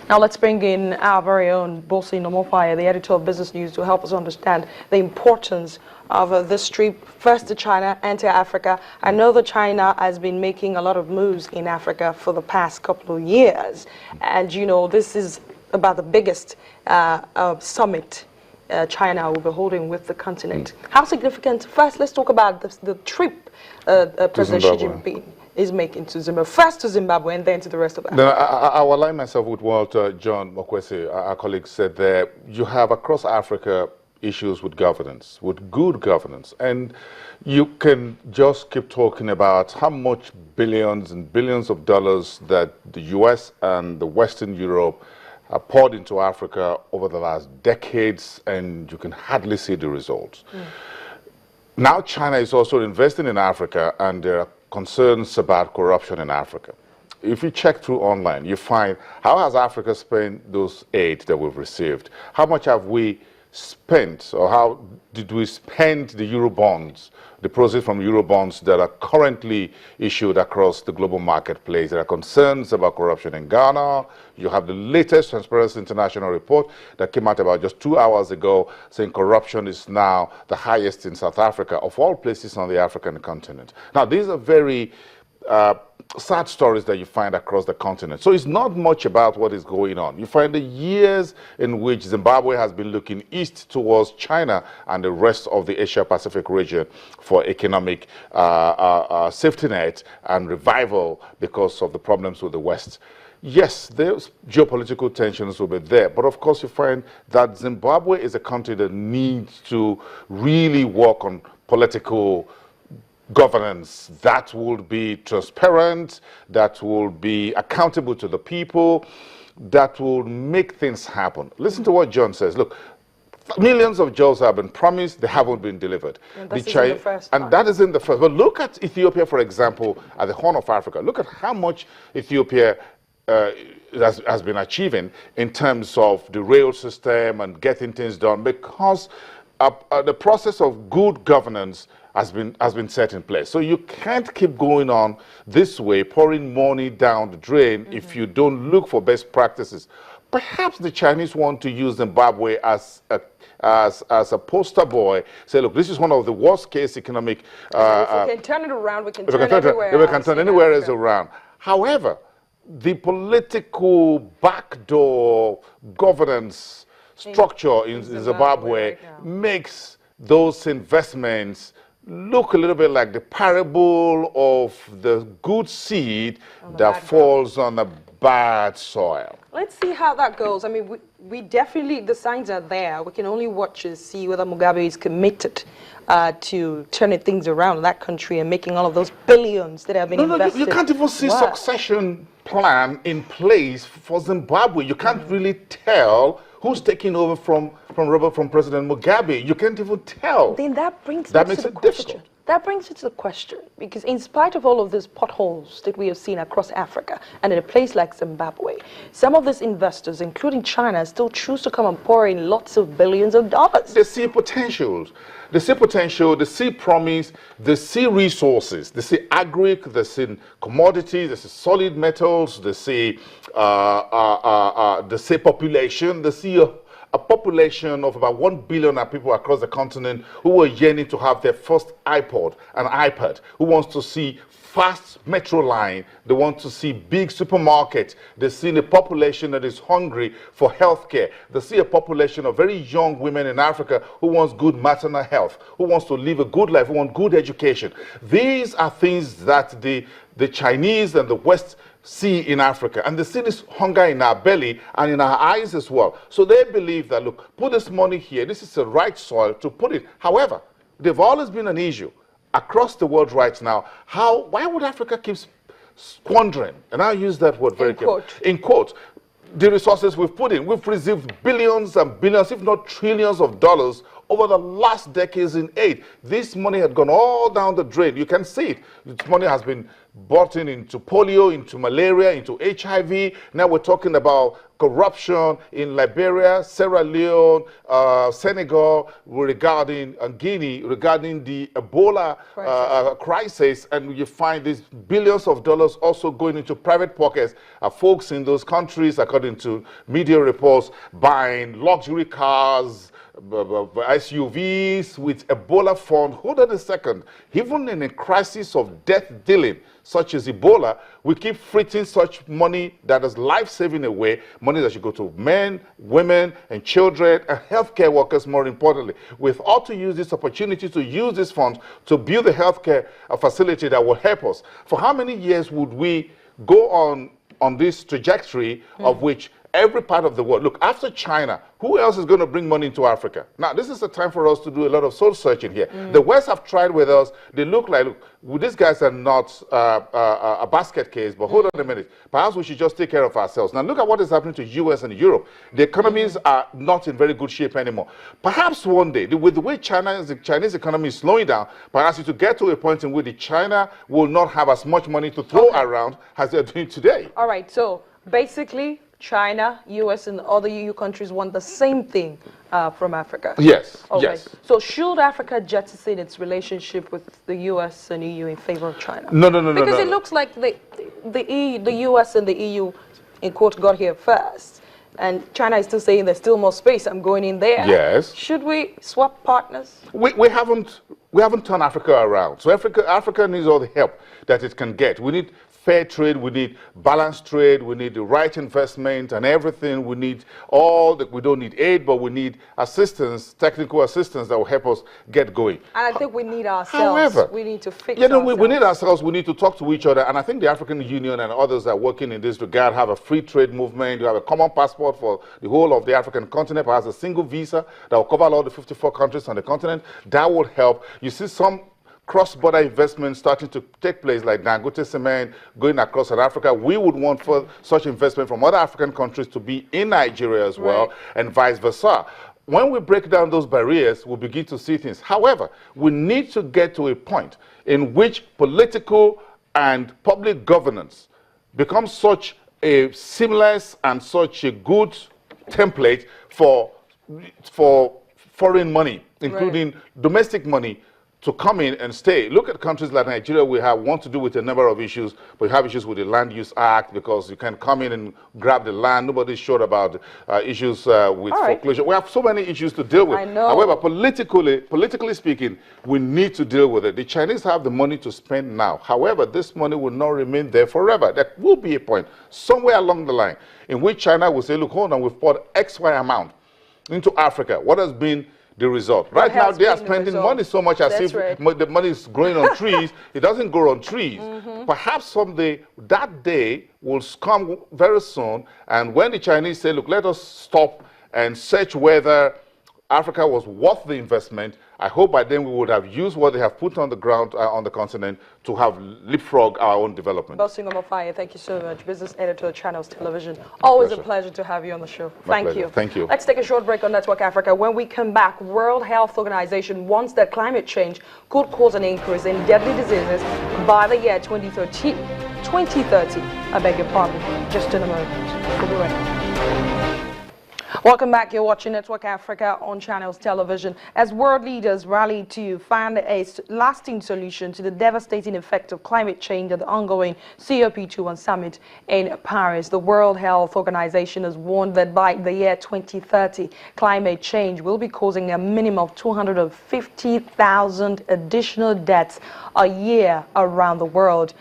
Now let's bring in our very own Bosi Nomofaya, the editor of Business News, to help us understand the importance of this trip, first to China and to Africa. I know that China has been making a lot of moves in Africa for the past couple of years. And, you know, this is about the biggest summit China will be holding with the continent. How significant? First, let's talk about the trip President Xi Jinping is making to Zimbabwe. First to Zimbabwe and then to the rest of Africa. No, I will align myself with what John Mokwesi, our colleague, said there. You have across Africa issues with governance, with good governance. And you can just keep talking about how much billions and billions of dollars that the US and the Western Europe poured into Africa over the last decades, and you can hardly see the results. Now China is also investing in Africa, and there are concerns about corruption in Africa. If you check through online, you find, how has Africa spent those aid that we've received? How much have we spent, or how did we spend the Eurobonds, the proceeds from Eurobonds that are currently issued across the global marketplace? There are concerns about corruption in Ghana. You have the latest Transparency International report that came out about just 2 hours ago saying corruption is now the highest in South Africa, of all places on the African continent. Now, these are very sad stories that you find across the continent. So it's not much about what is going on. You find the years in which Zimbabwe has been looking east towards China and the rest of the Asia-Pacific region for economic safety net and revival because of the problems with the West. Yes, there's geopolitical tensions will be there, but of course you find that Zimbabwe is a country that needs to really work on political governance that will be transparent, that will be accountable to the people, that will make things happen. Listen to what John says. Look, millions of jobs have been promised, they haven't been delivered. And that is in the first. But look at Ethiopia, for example, at the Horn of Africa. Look at how much Ethiopia has been achieving in terms of the rail system and getting things done, because the process of good governance has been set in place. So you can't keep going on this way, pouring money down the drain if you don't look for best practices. Perhaps the Chinese want to use Zimbabwe as a poster boy, say, look, this is one of the worst case economic... if we can turn it around, we can turn everywhere else. We can turn anywhere else around. However, the political backdoor governance structure in Zimbabwe makes those investments look a little bit like the parable of the good seed that falls on the bad soil. Let's see how that goes. I mean, we definitely, the signs are there. We can only watch and see whether Mugabe is committed to turning things around in that country and making all of those billions that have been invested. You can't even see succession plan in place for Zimbabwe. You can't really tell who's taking over from President Mugabe. You can't even tell. Then that makes it difficult. That brings it to the question, because in spite of all of these potholes that we have seen across Africa and in a place like Zimbabwe, some of these investors, including China, still choose to come and pour in lots of billions of dollars. They see potentials. They see potential, they see promise, they see resources, they see agric, they see commodities, they see solid metals, they see population, they see a population of about 1 billion people across the continent who are yearning to have their first iPod, an iPad, who wants to see fast metro line, they want to see big supermarkets, they see a population that is hungry for healthcare, they see a population of very young women in Africa who wants good maternal health, who wants to live a good life, who want good education. These are things that the Chinese and the West see in Africa, and they see this hunger in our belly and in our eyes as well. So they believe that, look, put this money here, this is the right soil to put it. However, they've always been an issue across the world right now. Why would Africa keep squandering? And I use that word very carefully. In quote, the resources we've put in. We've received billions and billions, if not trillions of dollars over the last decades in aid. This money had gone all down the drain. You can see it. This money has been button into polio, into malaria, into HIV. Now we're talking about corruption in Liberia, Sierra Leone, Senegal, regarding Guinea, regarding the Ebola crisis, and you find these billions of dollars also going into private pockets of folks in those countries, according to media reports, buying luxury cars, SUVs with Ebola fund. Hold on a second. Even in a crisis of death dealing, such as Ebola, we keep fritting such money that is life-saving away, money that should go to men, women, and children, and healthcare workers, more importantly. We ought to use this opportunity to use these funds to build a healthcare facility that will help us. For how many years would we go on this trajectory of which every part of the world, look, after China, who else is going to bring money into Africa? Now, this is the time for us to do a lot of soul searching here. The West have tried with us. They look like, look, these guys are not a basket case, but hold on a minute. Perhaps we should just take care of ourselves. Now, look at what is happening to US and Europe. The economies are not in very good shape anymore. Perhaps one day, with the way the Chinese economy is slowing down, perhaps it will get to a point in which China will not have as much money to throw around as they're doing today. All right, so basically, China, US, and other EU countries want the same thing from Africa. Yes, okay. yes. So should Africa jettison its relationship with the US and EU in favor of China? No. Because it looks like the US and the EU, in quote, got here first. And China is still saying there's still more space, I'm going in there. Yes. Should we swap partners? We haven't turned Africa around. So Africa needs all the help that it can get. We need fair trade, we need balanced trade, we need the right investment and everything. We need we don't need aid, but we need assistance, technical assistance that will help us get going. And I think we need ourselves. However, we need to fix ourselves. We need ourselves, we need to talk to each other, and I think the African Union and others that are working in this regard have a free trade movement. You have a common passport for the whole of the African continent, perhaps a single visa that will cover all the 54 countries on the continent. That will help. You see some cross-border investments starting to take place, like Dangote Cement going across South Africa. We would want for such investment from other African countries to be in Nigeria as well, and vice versa. When we break down those barriers, we'll begin to see things. However, we need to get to a point in which political and public governance becomes such a seamless and such a good template for foreign money, including domestic money, to come in and stay. Look at countries like Nigeria. We want to do with a number of issues. We have issues with the Land Use Act because you can come in and grab the land. Nobody's sure about issues with foreclosure. We have so many issues to deal with. I know. However, politically speaking, we need to deal with it. The Chinese have the money to spend now. However, this money will not remain there forever. There will be a point somewhere along the line in which China will say, look, hold on, we've poured XY amount into Africa. What has been the result? Right now, they are spending money so much as if the money is growing on trees. It doesn't grow on trees. Perhaps someday, that day will come very soon, and when the Chinese say, look, let us stop and search whether Africa was worth the investment, I hope by then we would have used what they have put on the ground on the continent to have leapfrog our own development. Bossing Omofaye, thank you so much. Business editor of Channels Television. Always a pleasure to have you on the show. Thank you. Thank you. Let's take a short break on Network Africa. When we come back, World Health Organization warns that climate change could cause an increase in deadly diseases by the year 2030. I beg your pardon. Just in a moment. We'll be right back. Welcome back. You're watching Network Africa on Channels Television. As world leaders rally to find a lasting solution to the devastating effect of climate change at the ongoing COP21 summit in Paris, the World Health Organization has warned that by the year 2030, climate change will be causing a minimum of 250,000 additional deaths a year around the world.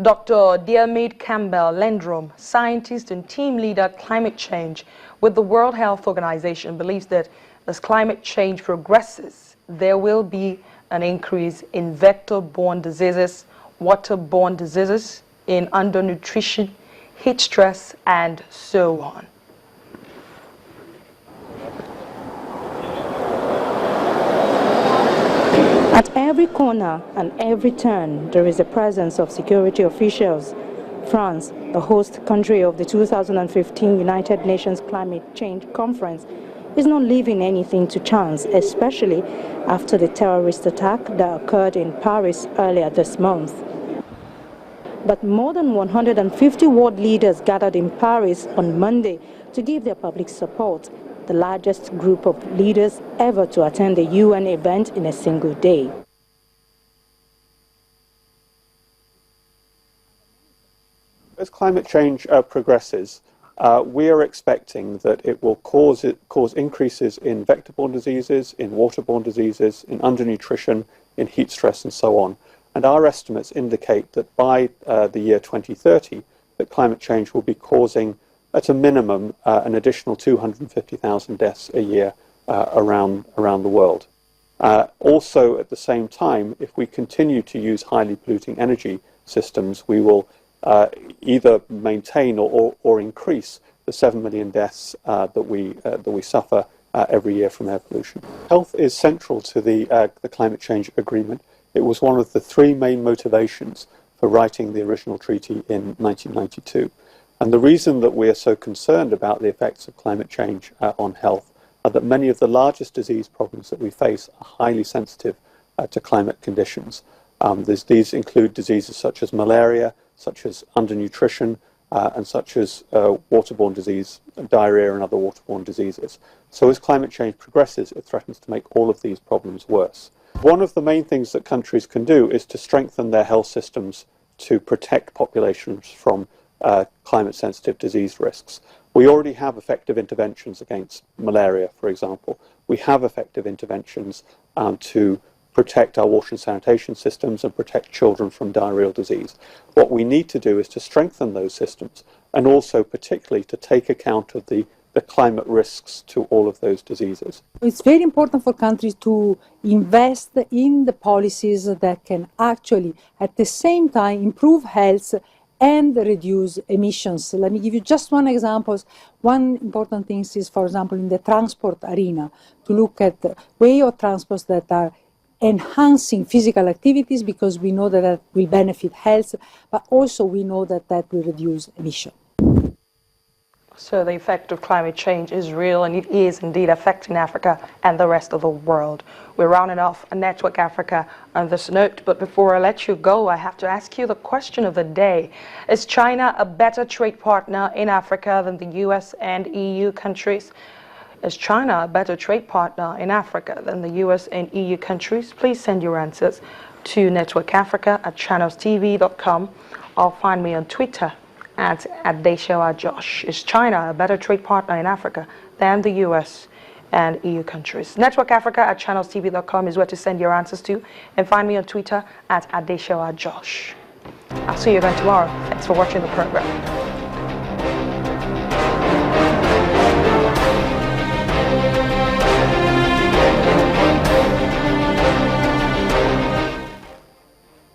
Dr. Diarmaid Campbell-Landrum, scientist and team leader at climate change with the World Health Organization, believes that as climate change progresses, there will be an increase in vector-borne diseases, water-borne diseases, in undernutrition, heat stress, and so on. At every corner and every turn, there is a presence of security officials. France, the host country of the 2015 United Nations Climate Change Conference, is not leaving anything to chance, especially after the terrorist attack that occurred in Paris earlier this month. But more than 150 world leaders gathered in Paris on Monday to give their public support, the largest group of leaders ever to attend a UN event in a single day. As climate change progresses, we are expecting that it will cause increases in vector-borne diseases, in waterborne diseases, in undernutrition, in heat stress, and so on. And our estimates indicate that by the year 2030, that climate change will be causing, at a minimum, an additional 250,000 deaths a year around the world. Also, at the same time, if we continue to use highly polluting energy systems, we will either maintain or increase the 7 million deaths that we suffer every year from air pollution. Health is central to the climate change agreement. It was one of the three main motivations for writing the original treaty in 1992. And the reason that we are so concerned about the effects of climate change on health are that many of the largest disease problems that we face are highly sensitive to climate conditions. These include diseases such as malaria, such as undernutrition, and such as waterborne disease, diarrhea and other waterborne diseases. So as climate change progresses, it threatens to make all of these problems worse. One of the main things that countries can do is to strengthen their health systems to protect populations from climate-sensitive disease risks. We already have effective interventions against malaria, for example. We have effective interventions to protect our water and sanitation systems and protect children from diarrheal disease. What we need to do is to strengthen those systems and also particularly to take account of the climate risks to all of those diseases. It's very important for countries to invest in the policies that can actually at the same time improve health and reduce emissions. Let me give you just one example. One important thing is, for example, in the transport arena, to look at way of transports that are enhancing physical activities, because we know that that will benefit health, but also we know that that will reduce emission. So the effect of climate change is real, and it is indeed affecting Africa and the rest of the world. We're rounding off a Network Africa on this note, but before I let you go, I have to ask you the question of the day. Is China a better trade partner in Africa than the US and EU countries? Is China a better trade partner in Africa than the US and EU countries? Please send your answers to networkafrica@channelstv.com or find me on Twitter at @DeshawaJosh. Is China a better trade partner in Africa than the US and EU countries? networkafrica@channelstv.com is where to send your answers to, and find me on Twitter at @DeshawaJosh. I'll see you again tomorrow. Thanks for watching the program.